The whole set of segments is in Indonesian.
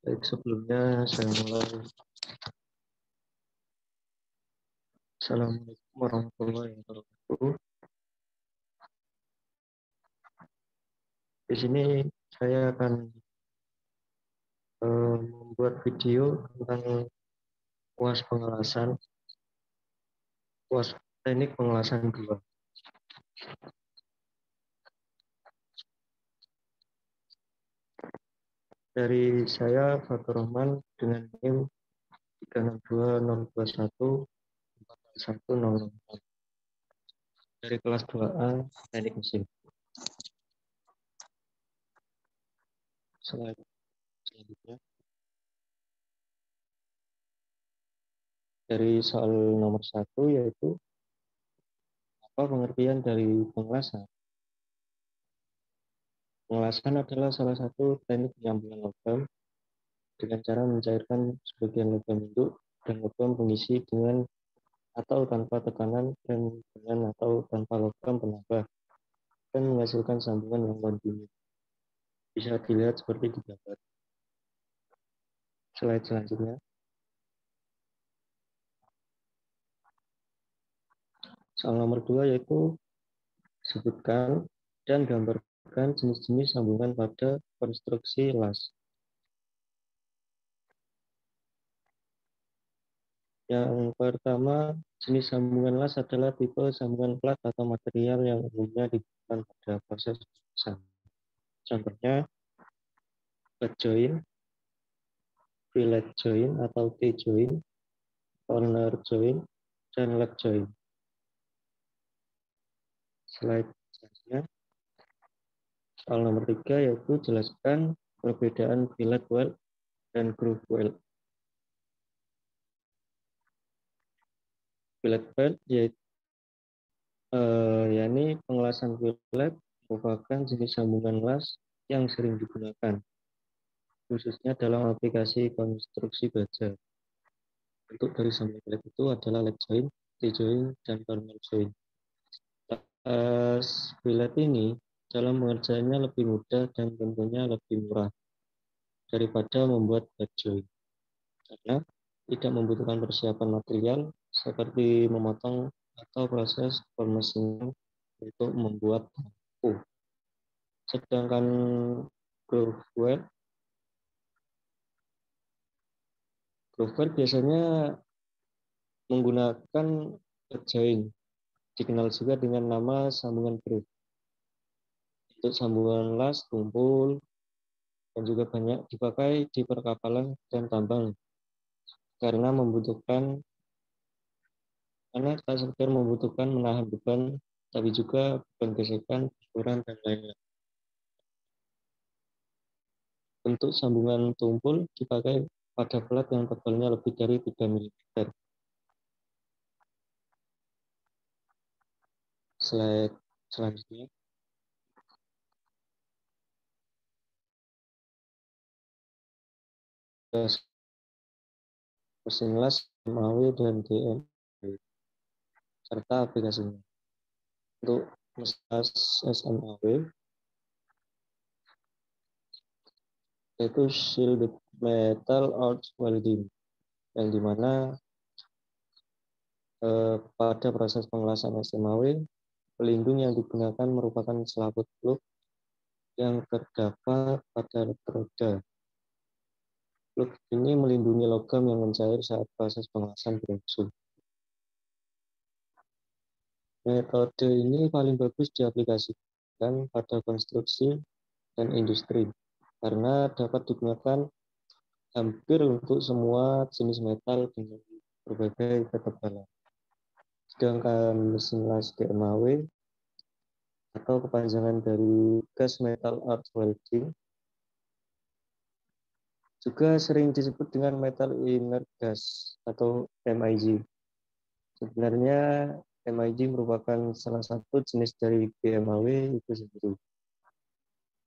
Baik, sebelumnya saya mulai. Assalamualaikum warahmatullahi wabarakatuh. Di sini saya akan membuat video tentang UAS pengelasan, UAS teknik pengelasan 2. Dari saya, Fatur Rahman, dengan NIM 3620214100 dari kelas 2A Teknik Mesin. Selanjutnya, dari soal nomor 1, yaitu apa pengertian dari pengelasan. Pengelasan adalah salah satu teknik penyampaian logam dengan cara mencairkan sebagian logam induk dan logam pengisi dengan atau tanpa tekanan dan dengan atau tanpa logam penambah dan menghasilkan sambungan yang kontinu. Bisa dilihat seperti di gambar. Slide selanjutnya. Soal nomor 2 yaitu sebutkan dan gambarkan jenis-jenis sambungan pada konstruksi las. Yang pertama, jenis sambungan las adalah tipe sambungan plat atau material yang umumnya digunakan pada proses pengelasan. Contohnya, butt joint, fillet joint atau T-joint, corner joint, dan leg joint. Slide selanjutnya. Soal nomor 3 yaitu jelaskan perbedaan fillet weld dan groove weld. Fillet weld yakni pengelasan fillet merupakan jenis sambungan las yang sering digunakan, khususnya dalam aplikasi konstruksi baja. Bentuk dari sambungan fillet itu adalah leg joint, T-joint, dan corner joint. Fillet ini dalam mengerjakannya lebih mudah dan tentunya lebih murah daripada membuat butt joint, karena tidak membutuhkan persiapan material seperti memotong atau proses pemesinan untuk membuat bambu. Sedangkan groove weld biasanya menggunakan butt joint, dikenal juga dengan nama sambungan groove. Untuk sambungan las, tumpul, dan juga banyak dipakai di perkapalan dan tambang karena tak sekedar membutuhkan menahan beban, tapi juga beban gesekan, benturan, dan lain-lain. Bentuk sambungan tumpul dipakai pada plat yang tebalnya lebih dari 3 mm. Slide selanjutnya. Mesin las MAW dan DM serta aplikasinya. Untuk mesin las SMAW yaitu shielded metal arch welding, yang dimana pada proses pengelasan SMAW, pelindung yang digunakan merupakan selaput plug yang terdapat pada elektroda. Plug ini melindungi logam yang mencair saat proses pengelasan berlangsung. Metode ini paling bagus diaplikasikan pada konstruksi dan industri karena dapat digunakan hampir untuk semua jenis metal dengan berbagai ketebalan. Sedangkan mesin las GMAW atau kepanjangan dari gas metal arch welding juga sering disebut dengan metal inert gas atau MIG. Sebenarnya MIG merupakan salah satu jenis dari GMAW itu sendiri.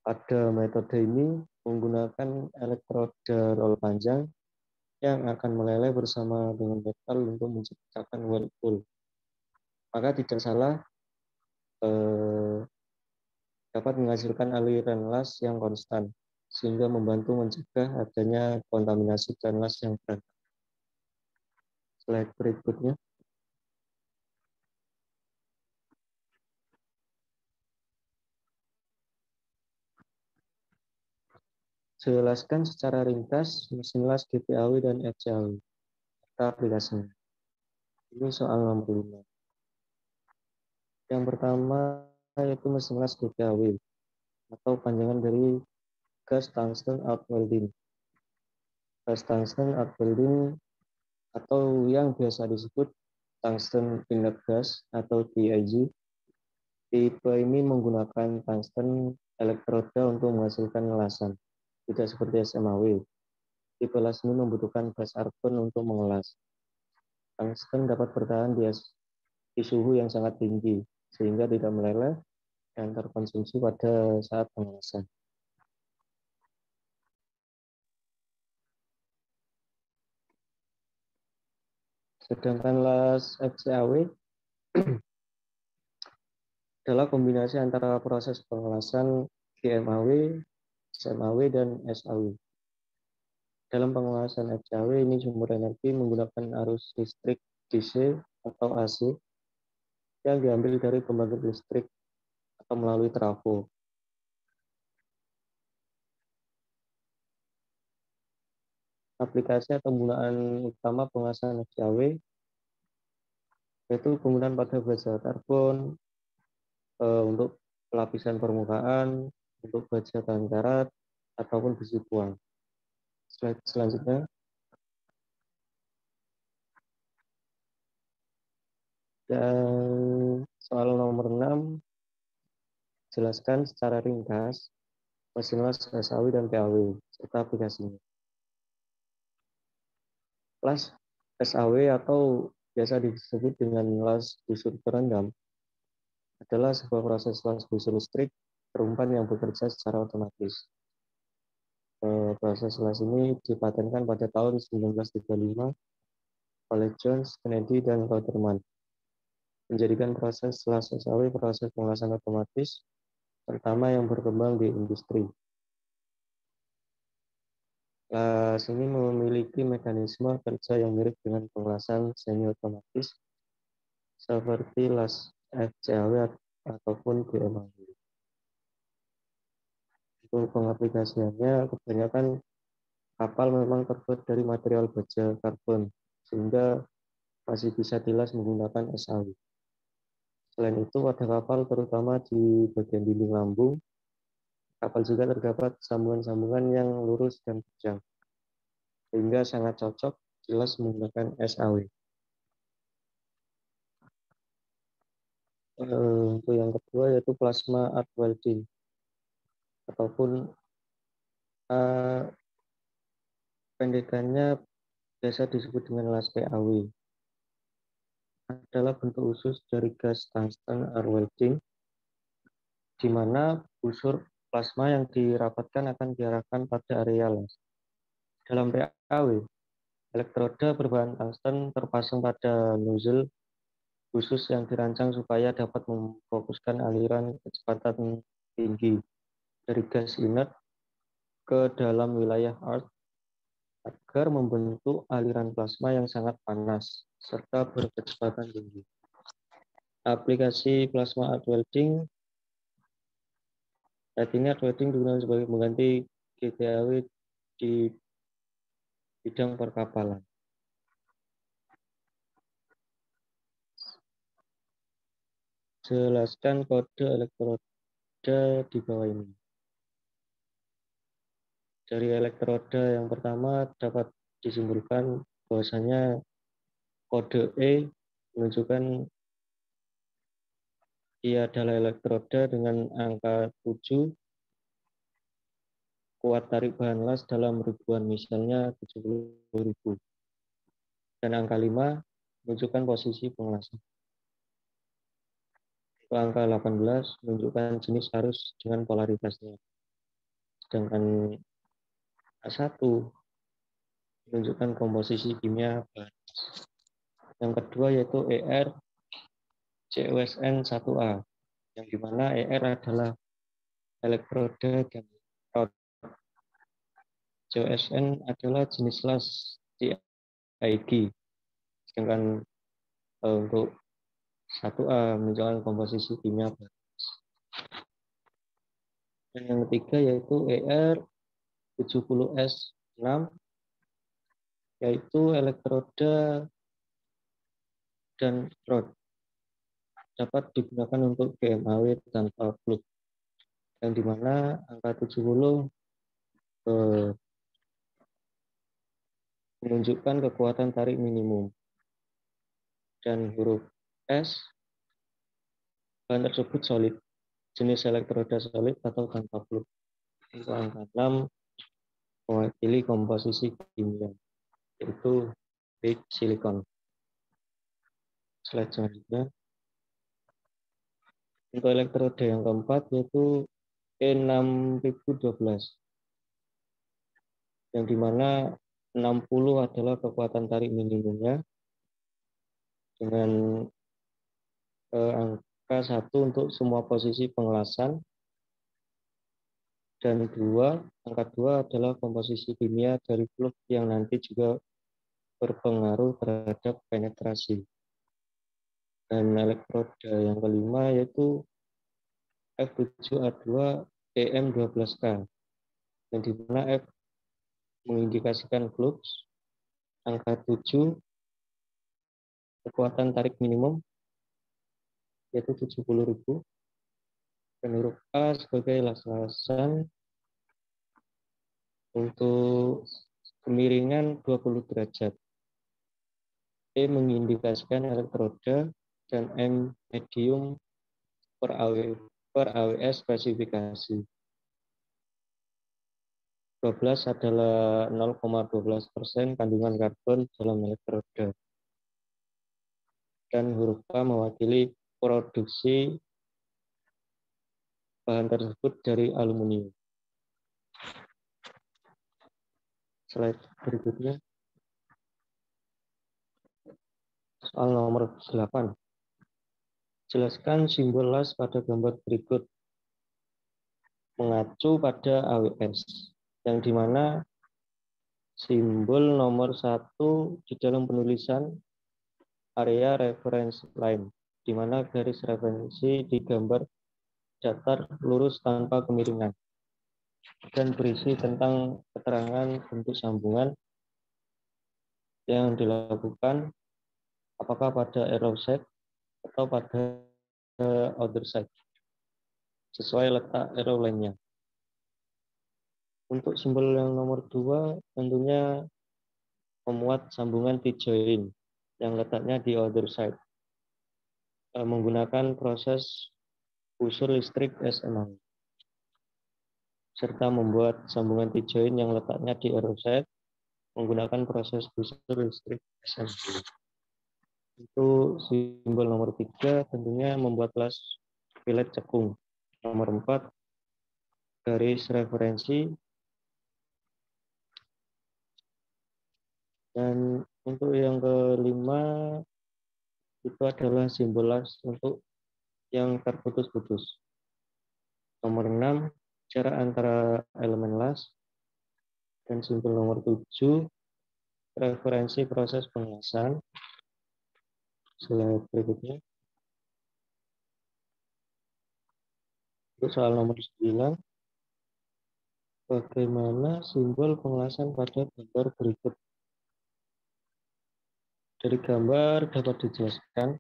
Pada metode ini menggunakan elektroda roll panjang yang akan meleleh bersama dengan metal untuk menciptakan whirlpool. Maka tidak salah dapat menghasilkan aliran las yang konstan sehingga membantu mencegah adanya kontaminasi dan las yang berantakan. Slide berikutnya. Jelaskan secara ringkas mesin las GPAW dan FCAW serta aplikasinya. Ini soal nomor 5. Yang pertama yaitu mesin las GPAW atau panjangan dari gas tungsten arc welding. Gas tungsten arc welding atau yang biasa disebut tungsten inert gas atau TIG. Tipe ini menggunakan tungsten elektroda untuk menghasilkan ngelasan, tidak seperti SMAW. Tipe las ini membutuhkan gas argon untuk mengelas. Tungsten dapat bertahan di suhu yang sangat tinggi, sehingga tidak meleleh dan terkonsumsi pada saat pengelasan. Sedangkan las FCAW adalah kombinasi antara proses pengelasan GMAW, SMAW, dan SAW. Dalam pengelasan FCAW ini sumber energi menggunakan arus listrik DC atau AC yang diambil dari pembangkit listrik atau melalui trafo. Aplikasi atau penggunaan utama pengelasan FCAW yaitu penggunaan pada baja karbon untuk pelapisan permukaan, untuk baja tahan karat, ataupun besi buang. Slide selanjutnya. Dan soal nomor 6, jelaskan secara ringkas mesin las SAW dan PAW serta aplikasinya. Las SAW atau biasa disebut dengan las busur terendam adalah sebuah proses las busur listrik terumpan yang bekerja secara otomatis. Proses las ini dipatenkan pada tahun 1935 oleh Jones, Kennedy, dan Rotherman, menjadikan proses las SAW proses pengelasan otomatis pertama yang berkembang di industri. Las ini memiliki mekanisme kerja yang mirip dengan pengelasan semi otomatis seperti las FCAW ataupun GMAW. Untuk pengaplikasiannya, kebanyakan kapal memang terbuat dari material baja karbon, sehingga masih bisa dilas menggunakan SAW. Selain itu, pada kapal, terutama di bagian dinding lambung, kapal juga terdapat sambungan-sambungan yang lurus dan panjang, sehingga sangat cocok dilas menggunakan SAW. Untuk yang kedua yaitu plasma arc welding, ataupun pendekannya biasa disebut dengan las PAW, adalah bentuk khusus dari gas tungsten arc welding, di mana busur plasma yang dirapatkan akan diarahkan pada area las. Dalam PAW, elektroda berbahan tungsten terpasang pada nozzle khusus yang dirancang supaya dapat memfokuskan aliran kecepatan tinggi dari gas inert ke dalam wilayah arc agar membentuk aliran plasma yang sangat panas serta berkecepatan tinggi. Aplikasi plasma arc welding saat ini arc welding digunakan sebagai pengganti GPAW di bidang perkapalan. Jelaskan kode elektroda di bawah ini. Dari elektroda yang pertama dapat disimpulkan bahwasanya kode E menunjukkan ia adalah elektroda dengan angka 7, kuat tarik bahan las dalam ribuan, misalnya 70.000. Dan angka 5 menunjukkan posisi pengelasan. Angka 18 menunjukkan jenis arus dengan polaritasnya. Sedangkan angka 1 menunjukkan komposisi kimia bahan. Yang kedua yaitu ER CUSN1A, yang dimana ER adalah elektroda dan rod. COSN adalah jenis las CIG. Sedangkan untuk 1A menunjukkan komposisi kimia. Dan yang ketiga yaitu ER70S6, yaitu elektroda dan rod. Dapat digunakan untuk GMAW tanpa plug, yang dimana angka 70 menunjukkan kekuatan tarik minimum. Dan huruf S, bahan tersebut solid, jenis elektroda solid atau tanpa plug. Untuk angka 6 mewakili komposisi kimia, yaitu base silikon. Slide selanjutnya. Untuk elektroda yang keempat yaitu E6012, yang dimana 60 adalah kekuatan tarik minimumnya, dengan angka 1 untuk semua posisi pengelasan, dan angka 2 adalah komposisi kimia dari plug yang nanti juga berpengaruh terhadap penetrasi. Dan elektroda yang kelima yaitu F7A2EM12K, yang dimana F mengindikasikan flux, angka 7 kekuatan tarik minimum yaitu 70.000, dan huruf A sebagai las-lasan untuk kemiringan 20 derajat. E mengindikasikan elektroda, dan M medium per AWS spesifikasi. 12 adalah 0,12% kandungan karbon dalam elektroda. Dan huruf A mewakili produksi bahan tersebut dari aluminium. Slide berikutnya. Soal nomor 8. Jelaskan simbol las pada gambar berikut mengacu pada AWS, yang dimana simbol nomor 1 di dalam penulisan area reference line, di mana garis referensi digambar datar lurus tanpa kemiringan, dan berisi tentang keterangan bentuk sambungan yang dilakukan apakah pada arrow side atau pada other side, sesuai letak arrow line-nya. Untuk simbol yang nomor 2 tentunya memuat sambungan T-join yang letaknya di other side, menggunakan proses usul listrik SMA, serta membuat sambungan T-join yang letaknya di arrow side menggunakan proses usul listrik SMA. Itu simbol nomor 3 tentunya membuat las filet cekung. Nomor 4 garis referensi. Dan untuk yang kelima itu adalah simbol las untuk yang terputus-putus. Nomor 6 jarak antara elemen las. Dan simbol nomor 7 referensi proses pengelasan. Slide berikutnya. Untuk soal nomor 9, bagaimana simbol pengelasan pada gambar berikut? Dari gambar dapat dijelaskan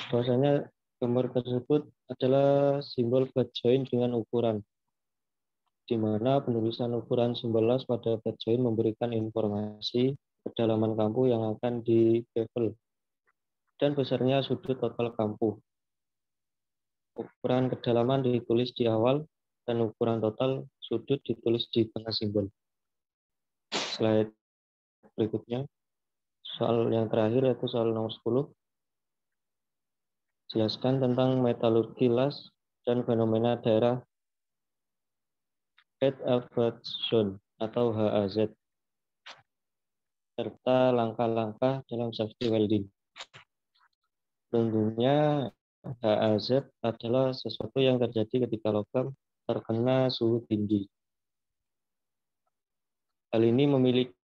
bahwasanya gambar tersebut adalah simbol bed joint dengan ukuran, di mana penulisan ukuran simbol las pada bed joint memberikan informasi kedalaman kampu yang akan di bevel dan besarnya sudut total kampu. Ukuran kedalaman ditulis di awal dan ukuran total sudut ditulis di tengah simbol. Slide berikutnya. Soal yang terakhir yaitu soal nomor 10. Jelaskan tentang metalurgi las dan fenomena daerah heat effect zone atau HAZ, serta langkah-langkah dalam safety welding. Tentunya HAZ adalah sesuatu yang terjadi ketika logam terkena suhu tinggi. Hal ini memiliki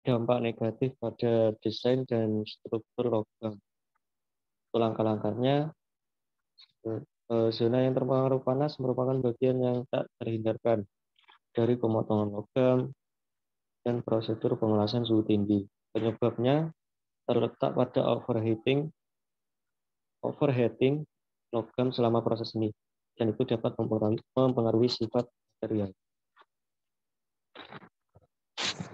dampak negatif pada desain dan struktur logam. Langkah-langkahnya, zona yang terpengaruh panas merupakan bagian yang tak terhindarkan dari pemotongan logam dan prosedur pengelasan suhu tinggi. Penyebabnya terletak pada overheating logam selama proses ini, dan itu dapat mempengaruhi sifat material.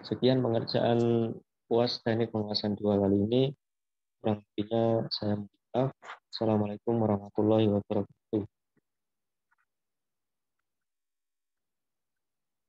Sekian pengerjaan puas teknik pengelasan dua kali ini. Kurang lebihnya saya minta maaf. Assalamualaikum warahmatullahi wabarakatuh.